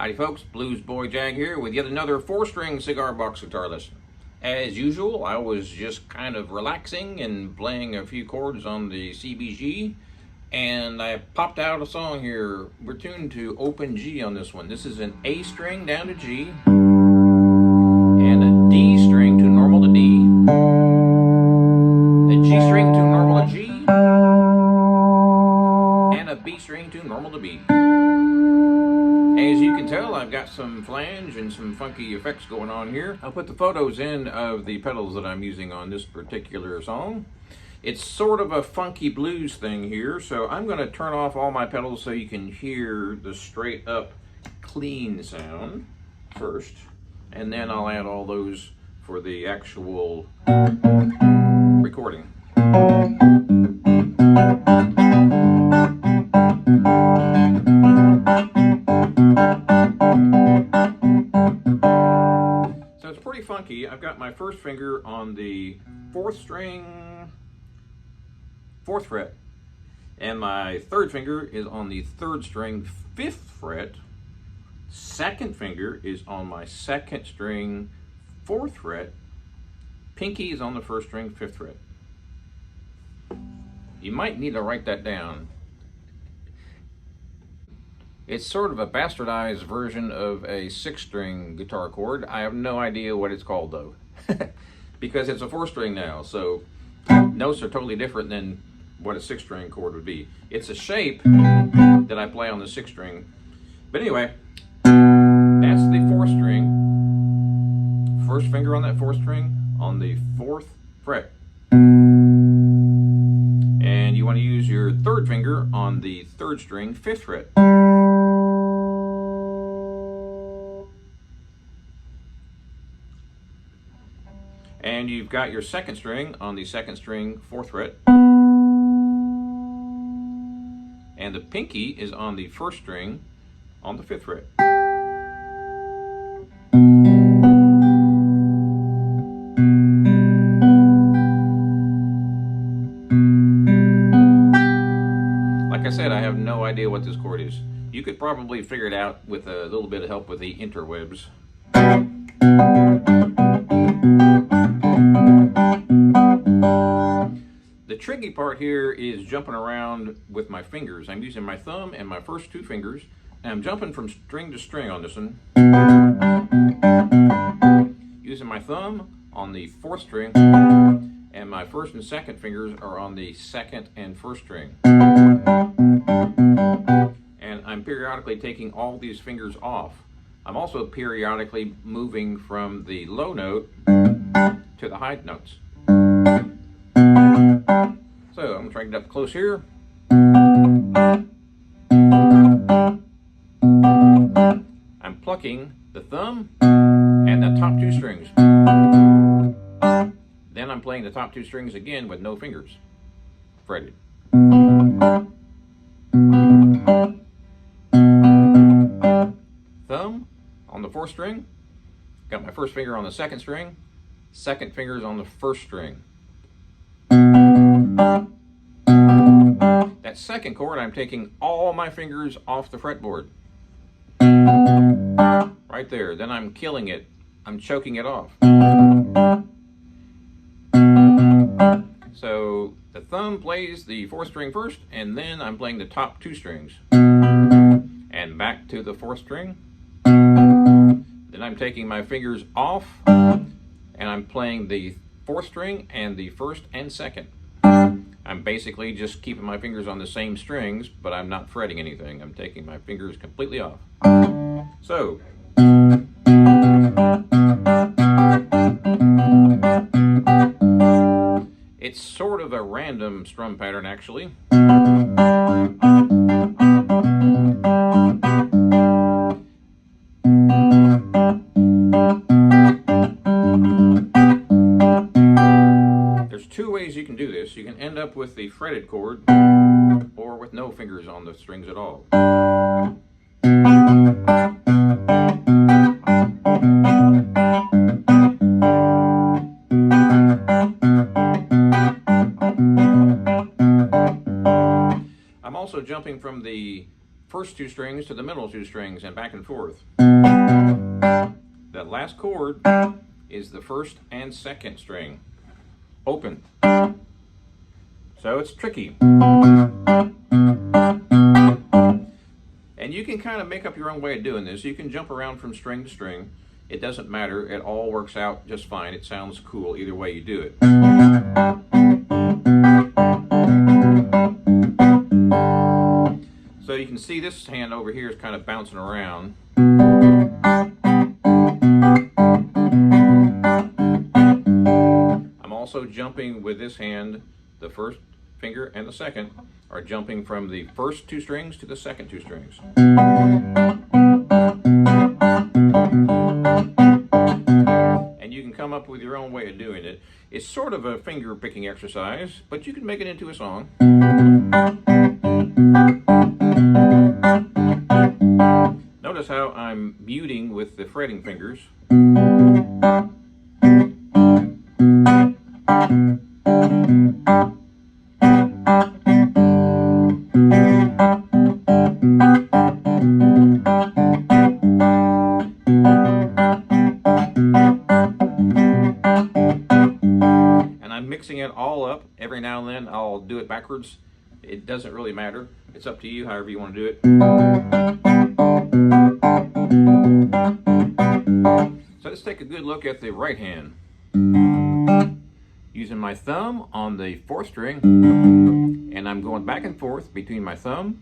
Howdy folks, Bluesboyjag here with yet another 4-string cigar box guitar lesson. As usual, I was just kind of relaxing and playing a few chords on the CBG, and I popped out a song here. We're tuned to open G on this one. This is an A string down to G, and a D string to normal to D, a G string to normal to G, and a B string to normal to B. As you can tell, I've got some flange and some funky effects going on here. I'll put the photos in of the pedals that I'm using on this particular song. It's sort of a funky blues thing here, so I'm going to turn off all my pedals so you can hear the straight up clean sound first, and then I'll add all those for the actual recording. So it's pretty funky. I've got my first finger on the 4th string, 4th fret, and my third finger is on the 3rd string, 5th fret. Second finger is on my 2nd string, 4th fret. Pinky is on the 1st string, 5th fret. You might need to write that down. It's sort of a bastardized version of a 6-string guitar chord. I have no idea what it's called though, because it's a 4-string now, so notes are totally different than what a 6-string chord would be. It's a shape that I play on the 6th string. But anyway, that's the 4th string. First finger on that 4th string on the 4th fret. And you want to use your 3rd finger on the 3rd string, 5th fret. And you've got your 2nd string on the 2nd string, 4th fret. And the pinky is on the 1st string on the 5th fret. Like I said, I have no idea what this chord is. You could probably figure it out with a little bit of help with the interwebs. The tricky part here is jumping around with my fingers. I'm using my thumb and my first 2 fingers, and I'm jumping from string to string on this one. Using my thumb on the 4th string, and my 1st and 2nd fingers are on the 2nd and 1st string. And I'm periodically taking all these fingers off. I'm also periodically moving from the low note to the high notes. So I'm going to try to get up close here. I'm plucking the thumb and the top 2 strings. Then I'm playing the top 2 strings again with no fingers fretted. Thumb on the 4th string. Got my 1st finger on the 2nd string. 2nd finger's on the 1st string. That 2nd chord, I'm taking all my fingers off the fretboard. Right there. Then I'm killing it. I'm choking it off. So the thumb plays the 4th string first, and then I'm playing the top 2 strings. And back to the 4th string. Then I'm taking my fingers off, and I'm playing the 4th string and the 1st and 2nd. I'm basically just keeping my fingers on the same strings, but I'm not fretting anything. I'm taking my fingers completely off. So, it's sort of a random strum pattern actually. There's 2 ways you can do this. You can end up with the fretted chord or with no fingers on the strings at all. I'm also jumping from the first two strings to the middle two strings and back and forth. That last chord is the first and second string, open. So it's tricky. And you can kind of make up your own way of doing this. You can jump around from string to string. It doesn't matter. It all works out just fine. It sounds cool either way you do it. So you can see this hand over here is kind of bouncing around. I'm also jumping with this hand. The first finger and the second are jumping from the first two strings to the second two strings. And you can come up with your own way of doing it. It's sort of a finger picking exercise, but you can make it into a song. Notice how I'm muting with the fretting fingers. And I'm mixing it all up. Every now and then I'll do it backwards. It doesn't really matter. It's up to you, however you want to do it. So let's take a good look at the right hand. Using my thumb on the fourth string, and I'm going back and forth between my thumb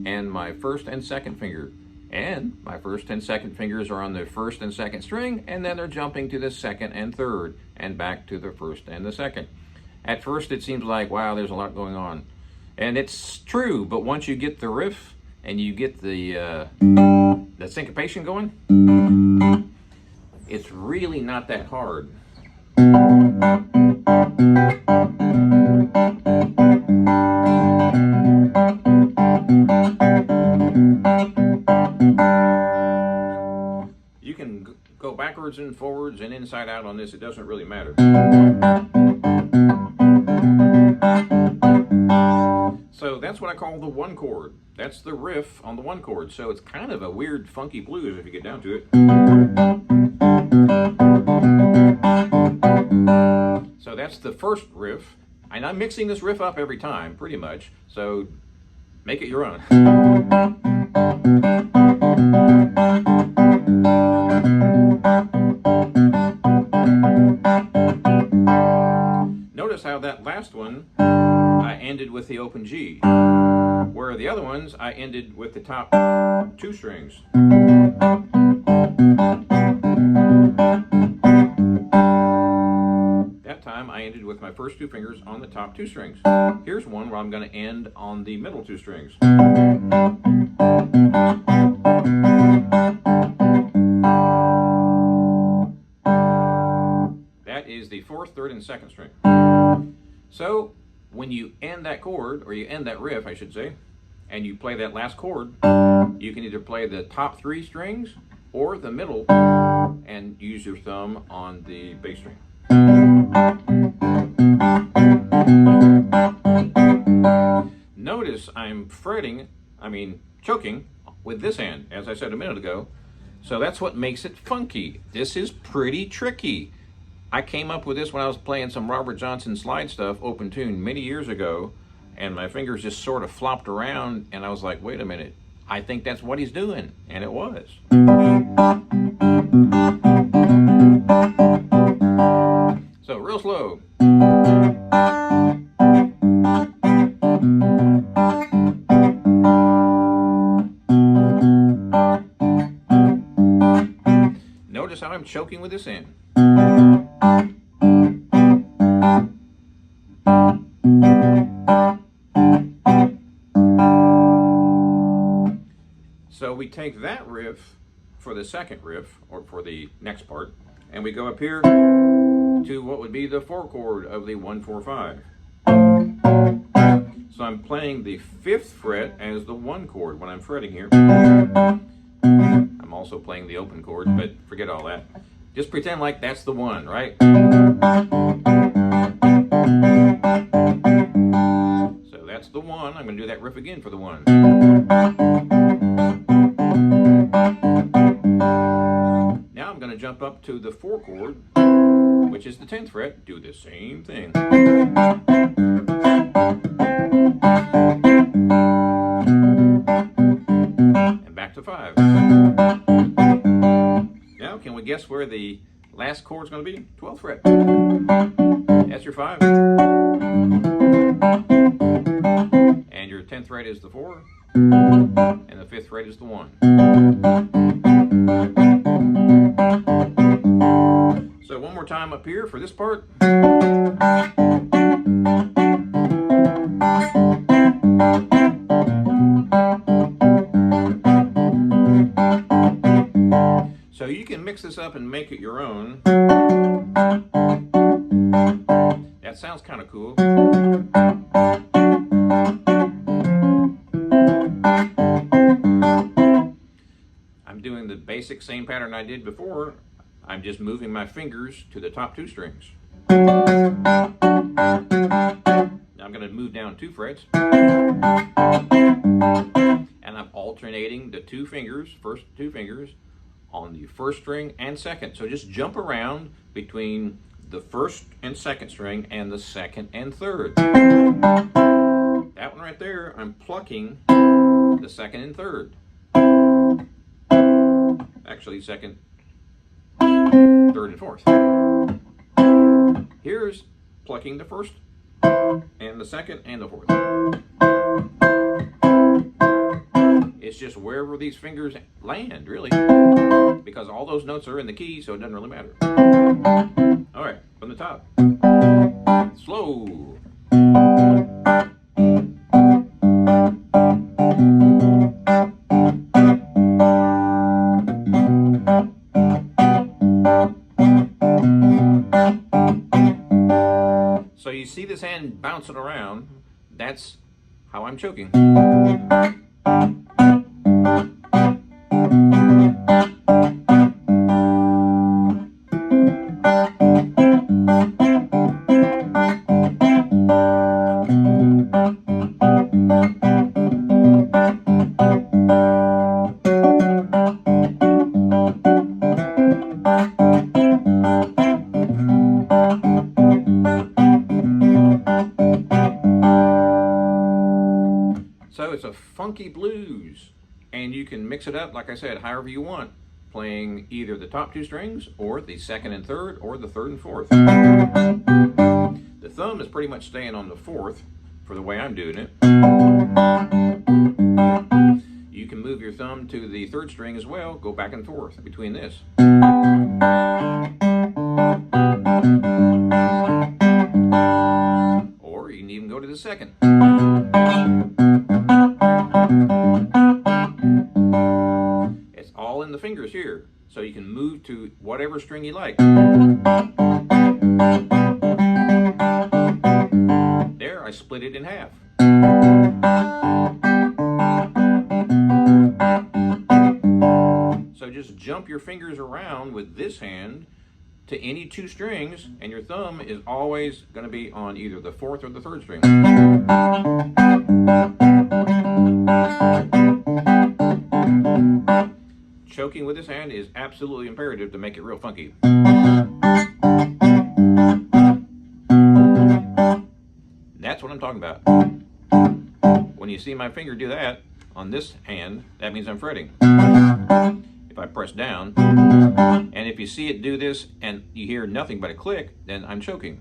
and my first and second finger. And my first and second fingers are on the first and second string, and then they're jumping to the second and third, and back to the first and the second. At first it seems like, wow, there's a lot going on. And it's true, but once you get the riff and you get the syncopation going, it's really not that hard. You can go backwards and forwards and inside out on this. It doesn't really matter. So that's what I call the one chord. That's the riff on the one chord. So it's kind of a weird, funky blues if you get down to it. So that's the first riff. And I'm mixing this riff up every time, pretty much. So make it your own. Notice how that last one I ended with the open G, where the other ones I ended with the top two strings. That time I ended with my first two fingers on the top two strings. Here's one where I'm going to end on the middle two strings. That is the fourth, third, and second string. So when you end that chord, or you end that riff, I should say, and you play that last chord, you can either play the top three strings or the middle and use your thumb on the bass string. Notice I'm choking with this hand, as I said a minute ago. So that's what makes it funky. This is pretty tricky. I came up with this when I was playing some Robert Johnson slide stuff, open tune, many years ago, and my fingers just sort of flopped around, and I was like, wait a minute, I think that's what he's doing, and it was. So real slow. Notice how I'm choking with this hand. So we take that riff for the second riff, or for the next part, and we go up here to what would be the 4 chord of the 1-4-5. So I'm playing the 5th fret as the 1 chord when I'm fretting here. I'm also playing the open chord, but forget all that. Just pretend like that's the 1, right? So that's the 1. I'm going to do that riff again for the 1. jump up to the 4 chord, which is the 10th fret, do the same thing. And back to 5. Now, can we guess where the last chord's going to be? 12th fret. That's your 5. And your 10th fret is the 4. And the 5th fret is the 1. So one more time up here for this part. So you can mix this up and make it your own. That sounds kind of cool. I'm doing the basic same pattern I did before. I'm just moving my fingers to the top 2 strings. Now I'm going to move down 2 frets. And I'm alternating the 2 fingers, first 2 fingers, on the 1st string and 2nd. So just jump around between the 1st and 2nd string and the 2nd and 3rd. That one right there, I'm plucking the 2nd and 3rd. Actually, 2nd, 3rd, and 4th. Here's plucking the 1st and the 2nd and the 4th. It's just wherever these fingers land, really, because all those notes are in the key, so it doesn't really matter. All right, from the top. Slow. So you see this hand bouncing around. That's how I'm choking. So it's a funky blues, and you can mix it up, like I said, however you want, playing either the top 2 strings or the 2nd and 3rd or the 3rd and 4th. The thumb is pretty much staying on the 4th for the way I'm doing it. You can move your thumb to the 3rd string as well, go back and forth between this. Or you can even go to the 2nd. It's all in the fingers here, so you can move to whatever string you like. There, I split it in half. So just jump your fingers around with this hand to any 2 strings, and your thumb is always going to be on either the 4th or the 3rd string. Choking with this hand is absolutely imperative to make it real funky. That's what I'm talking about. When you see my finger do that on this hand, that means I'm fretting. If I press down, and if you see it do this and you hear nothing but a click, then I'm choking.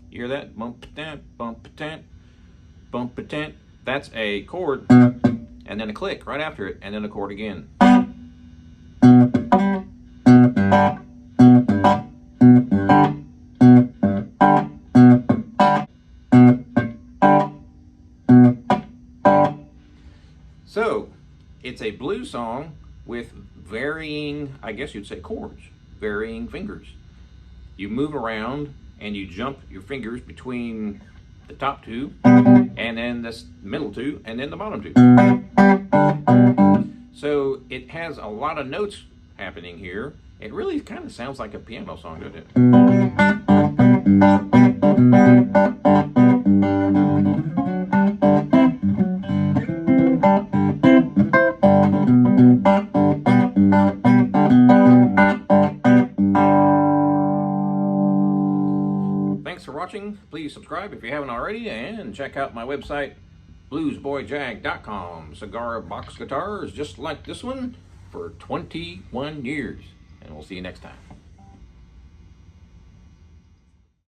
You hear that? Bump-a-tant, bump-a-tant, bump-a-tant. That's a chord, and then a click right after it, and then a chord again. So, it's a blues song with varying, I guess you'd say, chords, varying fingers. You move around and you jump your fingers between the top 2, and then the middle 2, and then the bottom 2. So it has a lot of notes happening here. It really kind of sounds like a piano song, doesn't it? watching. Please subscribe if you haven't already, and check out my website, bluesboyjag.com. Cigar box guitars just like this one for 21 years. And we'll see you next time.